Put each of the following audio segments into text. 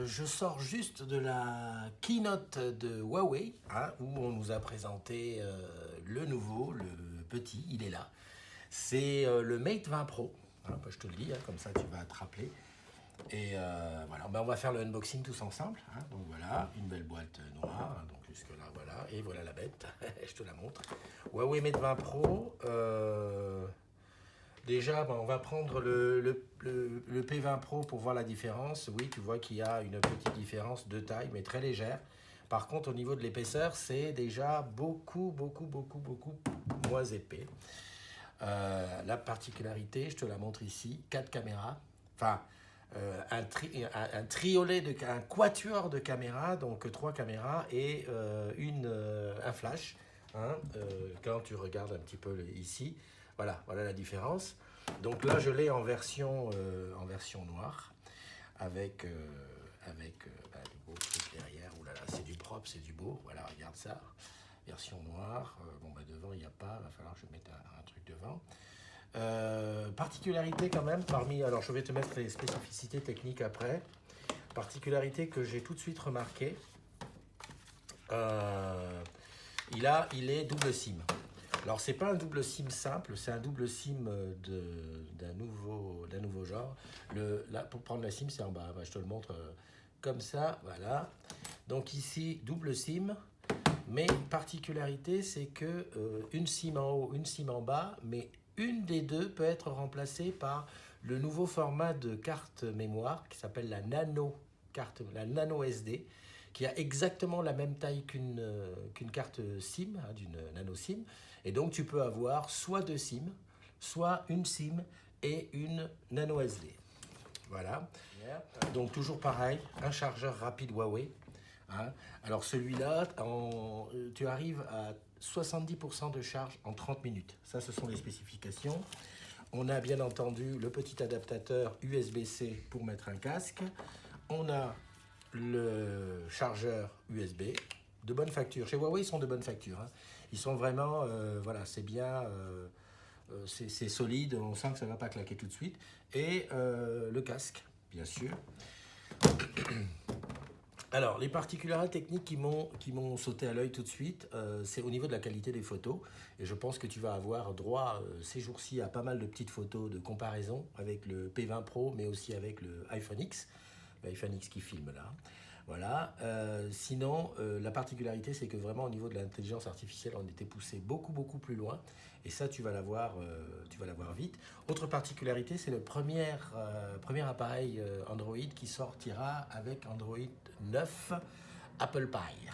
Je sors juste de la keynote de Huawei, où on nous a présenté le nouveau, le petit, il est là. C'est le Mate 20 Pro. Je te le dis, comme ça tu vas te rappeler. Et voilà, on va faire le unboxing tous ensemble. Donc voilà, une belle boîte noire. Donc jusque là, voilà. Et voilà la bête, je te la montre. Huawei Mate 20 Pro. Déjà, on va prendre le P20 Pro pour voir la différence. Oui, tu vois qu'il y a une petite différence de taille, mais très légère. Par contre, au niveau de l'épaisseur, c'est déjà beaucoup moins épais. La particularité, je te la montre ici, 4 caméras. Enfin, un triolet, un quatuor de caméras, donc 3 caméras et un flash. Quand tu regardes un petit peu ici, voilà la différence. Donc là, je l'ai en version noire, avec du beau truc derrière. Ouh là là, c'est du propre, c'est du beau. Voilà, regarde ça. Version noire. Devant, il n'y a pas. Il va falloir que je mette un truc devant. Particularité quand même, alors je vais te mettre les spécificités techniques après. Particularité que j'ai tout de suite remarqué. Il est double SIM. Alors c'est pas un double SIM simple, c'est un double SIM d'un nouveau genre. Là, pour prendre la SIM, c'est en bas. Je te le montre comme ça, voilà. Donc ici, double SIM. Mais particularité, c'est que une SIM en haut, une SIM en bas, mais une des deux peut être remplacée par le nouveau format de carte mémoire qui s'appelle la nano SD, qui a exactement la même taille qu'une carte SIM, d'une nano SIM. Et donc tu peux avoir soit deux SIM, soit une SIM et une nano SD. Voilà. Donc toujours pareil, un chargeur rapide Huawei. Alors celui-là, tu arrives à 70% de charge en 30 minutes. Ça, ce sont les spécifications. On a bien entendu le petit adaptateur USB-C pour mettre un casque. On a le chargeur USB de bonne facture. Chez Huawei, ils sont de bonne facture. Ils sont vraiment, c'est bien, c'est solide, on sent que ça ne va pas claquer tout de suite. Et le casque, bien sûr. Alors, les particularités techniques qui m'ont sauté à l'œil tout de suite, c'est au niveau de la qualité des photos. Et je pense que tu vas avoir droit ces jours-ci à pas mal de petites photos de comparaison avec le P20 Pro, mais aussi avec le iPhone X. L'iPhone X qui filme là. Voilà. Sinon, la particularité, c'est que vraiment au niveau de l'intelligence artificielle, on était poussé beaucoup plus loin. Et ça, tu vas l'avoir vite. Autre particularité, c'est le premier appareil Android qui sortira avec Android 9 Apple Pie.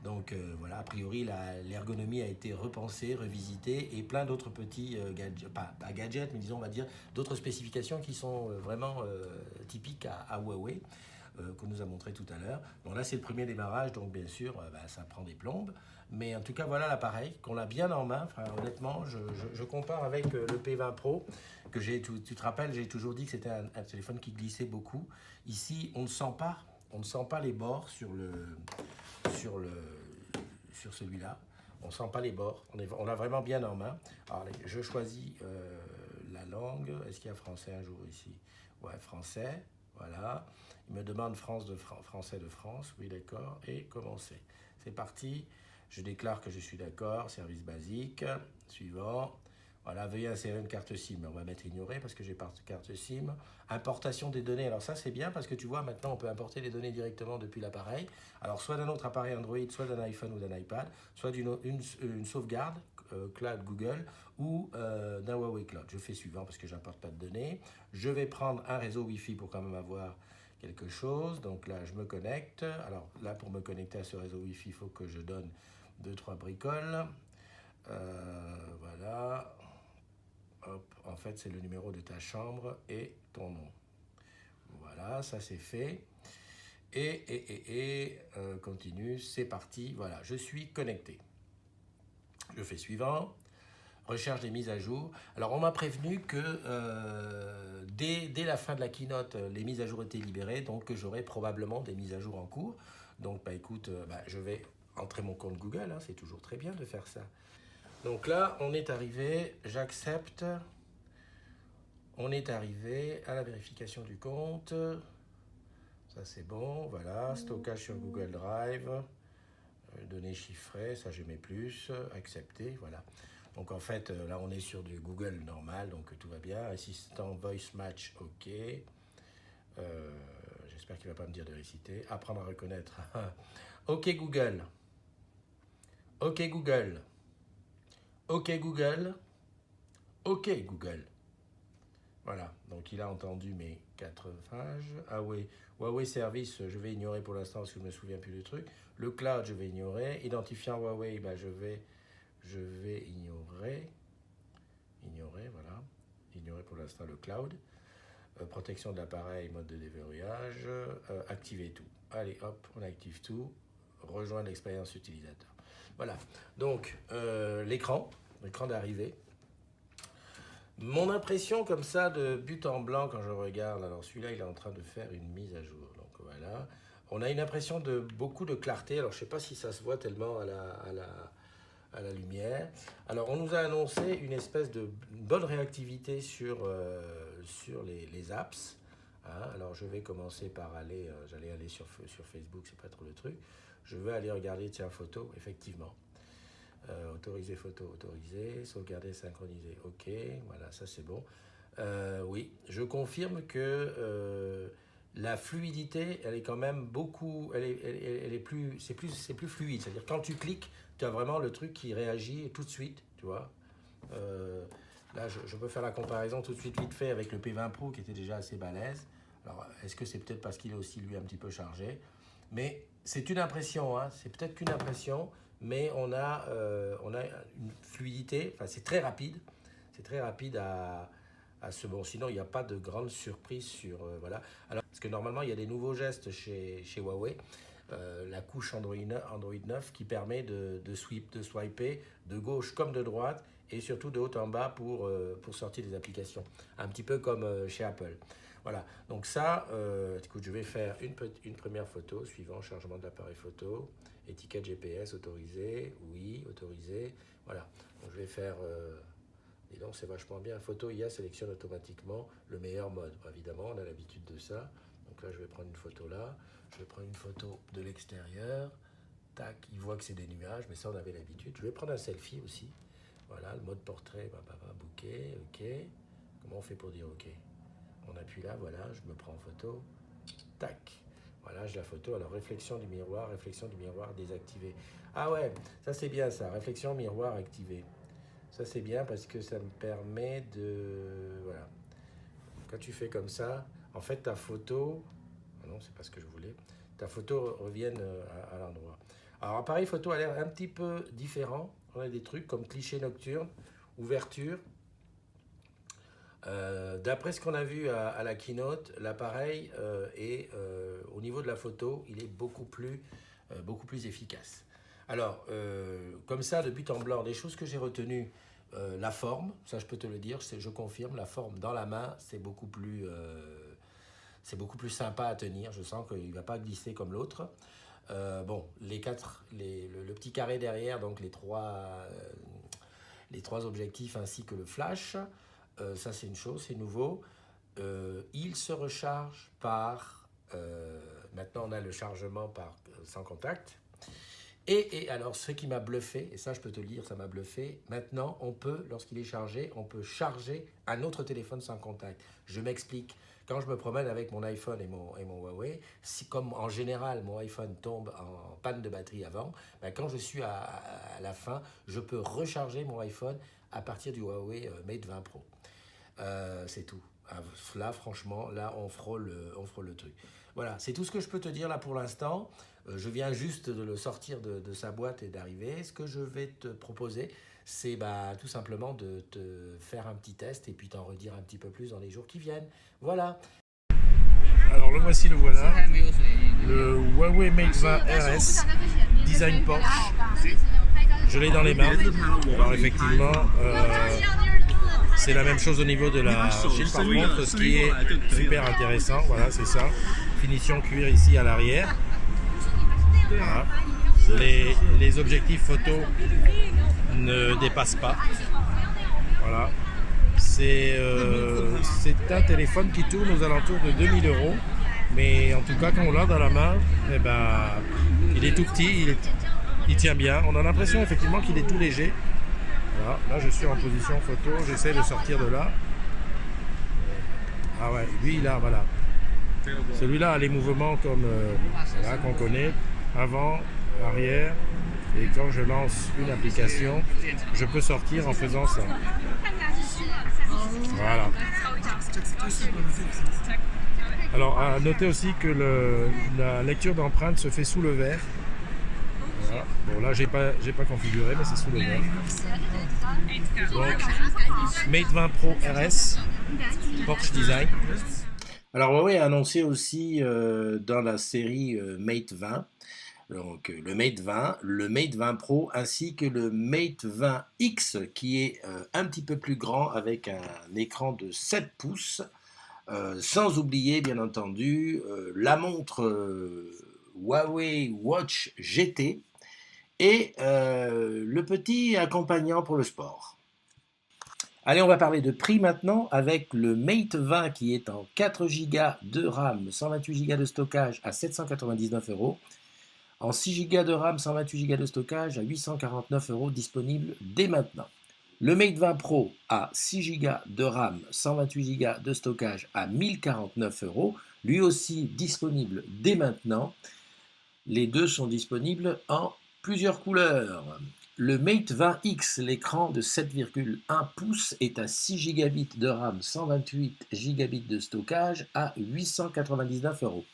Donc voilà, a priori, l'ergonomie a été repensée, revisitée et plein d'autres petits gadgets, pas gadgets, mais disons, on va dire, d'autres spécifications qui sont vraiment typiques à Huawei, qu'on nous a montré tout à l'heure. Bon, là, c'est le premier démarrage, donc bien sûr, ça prend des plombes. Mais en tout cas, voilà l'appareil, qu'on a bien en main. Enfin, honnêtement, je compare avec le P20 Pro, que tu te rappelles, j'ai toujours dit que c'était un téléphone qui glissait beaucoup. Ici, on ne sent pas les bords sur celui-là. On ne sent pas les bords. On a vraiment bien en main. Alors, je choisis la langue. Est-ce qu'il y a français un jour ici? Ouais, français. Voilà. Il me demande français de France. Oui, d'accord. Et commencer. C'est parti. Je déclare que je suis d'accord. Service basique. Suivant. Voilà, veuillez insérer une carte SIM. On va mettre ignorer parce que j'ai pas de carte SIM. Importation des données. Alors ça, c'est bien parce que tu vois, maintenant, on peut importer les données directement depuis l'appareil. Alors, soit d'un autre appareil Android, soit d'un iPhone ou d'un iPad, soit une sauvegarde, Cloud Google, ou d'un Huawei Cloud. Je fais suivant parce que j'importe pas de données. Je vais prendre un réseau Wi-Fi pour quand même avoir quelque chose. Donc là, je me connecte. Alors là, pour me connecter à ce réseau Wi-Fi, il faut que je donne 2-3 bricoles. Voilà. Hop, en fait, c'est le numéro de ta chambre et ton nom. Voilà, ça c'est fait. Et continue, c'est parti. Voilà, je suis connecté. Je fais suivant. Recherche des mises à jour. Alors, on m'a prévenu que dès la fin de la keynote, les mises à jour étaient libérées, donc j'aurai probablement des mises à jour en cours. Donc, écoute, je vais entrer mon compte Google. C'est toujours très bien de faire ça. Donc là, on est arrivé, j'accepte. On est arrivé à la vérification du compte. Ça c'est bon, voilà. Stockage sur Google Drive. Données chiffrées, ça j'aimais plus. Accepter, voilà. Donc en fait, là on est sur du Google normal, donc tout va bien. Assistant Voice Match, ok. J'espère qu'il ne va pas me dire de réciter. Apprendre à reconnaître. Ok Google. Ok Google. Ok Google. Ok Google. Voilà, donc il a entendu mes 4 phrases. Ah oui, Huawei Service, je vais ignorer pour l'instant parce que je ne me souviens plus du truc. Le cloud, je vais ignorer. Identifiant Huawei, bah, je vais ignorer. Ignorer, voilà. Ignorer pour l'instant le cloud. Protection de l'appareil, mode de déverrouillage. Activer tout. Allez, hop, on active tout. Rejoindre l'expérience utilisateur. Voilà, donc l'écran d'arrivée. Mon impression comme ça de but en blanc quand je regarde, alors celui-là il est en train de faire une mise à jour, donc voilà. On a une impression de beaucoup de clarté, alors je ne sais pas si ça se voit tellement à la lumière. Alors on nous a annoncé une espèce de bonne réactivité sur les apps. Hein. Alors je vais commencer par aller, j'allais aller sur Facebook, c'est pas trop le truc. Je vais aller regarder, tiens, photo, effectivement. Autoriser photo, autoriser, sauvegarder, synchroniser, ok, voilà, ça c'est bon. Oui, je confirme que la fluidité, elle est quand même beaucoup, elle est plus, c'est plus fluide, c'est-à-dire quand tu cliques, tu as vraiment le truc qui réagit tout de suite, tu vois. Là, je peux faire la comparaison tout de suite vite fait avec le P20 Pro qui était déjà assez balèze. Alors, est-ce que c'est peut-être parce qu'il est aussi lui un petit peu chargé? Mais c'est une impression, hein, c'est peut-être qu'une impression. Mais on a une fluidité, enfin c'est très rapide à ce bon. Sinon il n'y a pas de grande surprise sur voilà. Alors parce que normalement il y a des nouveaux gestes chez Huawei, la couche Android 9 qui permet de swiper de gauche comme de droite et surtout de haut en bas pour sortir des applications, un petit peu comme chez Apple. Voilà, donc ça, écoute, je vais faire une première photo, suivant chargement de l'appareil photo, étiquette GPS, autorisé, oui, autorisé, voilà. Donc je vais faire, et donc c'est vachement bien, photo IA sélectionne automatiquement le meilleur mode, évidemment, on a l'habitude de ça. Donc là, je vais prendre une photo là, je vais prendre une photo de l'extérieur, tac, il voit que c'est des nuages, mais ça on avait l'habitude. Je vais prendre un selfie aussi, voilà, le mode portrait, bouquet, ok, comment on fait pour dire ok? On appuie là, voilà, je me prends en photo, tac, voilà, j'ai la photo. Alors, réflexion du miroir désactivé. Ah ouais, ça c'est bien ça, réflexion miroir activée. Ça c'est bien parce que ça me permet de... Voilà. Quand tu fais comme ça, en fait ta photo... Non, c'est pas ce que je voulais. Ta photo revient à l'endroit. Alors, appareil photo a l'air un petit peu différent. On a des trucs comme cliché nocturne, ouverture. D'après ce qu'on a vu à la keynote, l'appareil est au niveau de la photo, il est beaucoup plus efficace. Alors, comme ça, de but en blanc, des choses que j'ai retenues, la forme, ça je peux te le dire, je confirme, la forme dans la main, c'est beaucoup plus sympa à tenir. Je sens qu'il ne va pas glisser comme l'autre. Bon, le petit carré derrière, donc les trois objectifs ainsi que le flash. Ça c'est une chose, c'est nouveau. Il se recharge par... maintenant on a le chargement sans contact. Et alors ce qui m'a bluffé, et ça je peux te le dire, ça m'a bluffé, maintenant on peut, lorsqu'il est chargé, on peut charger un autre téléphone sans contact. Je m'explique. Quand je me promène avec mon iPhone et mon Huawei, si comme en général mon iPhone tombe en panne de batterie avant, ben quand je suis à la fin, je peux recharger mon iPhone à partir du Huawei Mate 20 Pro. C'est tout. Là, franchement, là, on frôle le truc. Voilà, c'est tout ce que je peux te dire là pour l'instant. Je viens juste de le sortir de sa boîte et d'arriver. Ce que je vais te proposer, c'est tout simplement de te faire un petit test et puis t'en redire un petit peu plus dans les jours qui viennent. Voilà. Alors, le voici, le voilà. Le Huawei Mate 20 RS, design Porsche. Je l'ai dans les mains. Alors, effectivement... c'est la même chose au niveau de la chine. Par contre, ce qui est super intéressant, voilà, c'est ça. Finition cuir ici à l'arrière. Voilà. Les objectifs photo ne dépassent pas. Voilà. C'est un téléphone qui tourne aux alentours de 2000 €. Mais en tout cas, quand on l'a dans la main, eh ben, il est tout petit, il tient bien. On a l'impression effectivement qu'il est tout léger. Voilà, là je suis en position photo, j'essaie de sortir de là. Ah ouais, lui là, voilà. Celui-là a les mouvements comme voilà, qu'on connaît, avant, arrière. Et quand je lance une application, je peux sortir en faisant ça. Voilà. Alors, à noter aussi que la lecture d'empreinte se fait sous le verre. Voilà. Bon, là, j'ai pas configuré, mais c'est sous le verre. Donc, Mate 20 Pro RS, Porsche Design. Alors, Huawei a annoncé aussi dans la série Mate 20, donc le Mate 20, le Mate 20 Pro ainsi que le Mate 20 X qui est un petit peu plus grand avec un écran de 7 pouces. Sans oublier bien entendu la montre Huawei Watch GT et le petit accompagnant pour le sport. Allez, on va parler de prix maintenant avec le Mate 20 qui est en 4 Go de RAM, 128 Go de stockage à 799 €, en 6 Go de RAM, 128 Go de stockage à 849 € disponible dès maintenant. Le Mate 20 Pro a 6 Go de RAM, 128 Go de stockage à 1049 €, lui aussi disponible dès maintenant. Les deux sont disponibles en plusieurs couleurs. Le Mate 20X, l'écran de 7,1 pouces, est à 6 Gb de RAM, 128 Gb de stockage à 899 €.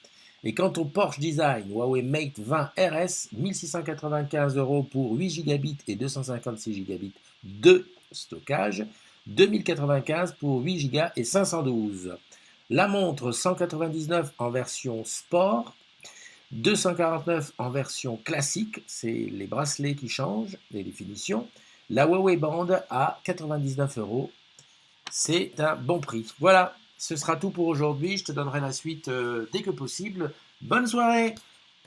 Et quant au Porsche Design Huawei Mate 20 RS, 1695 € pour 8 Gb et 256 Gb de stockage, 2095 pour 8 Go et 512. La montre 199 en version sport, 249 en version classique, c'est les bracelets qui changent, les définitions. La Huawei Band à 99 €, c'est un bon prix. Voilà, ce sera tout pour aujourd'hui, je te donnerai la suite dès que possible. Bonne soirée!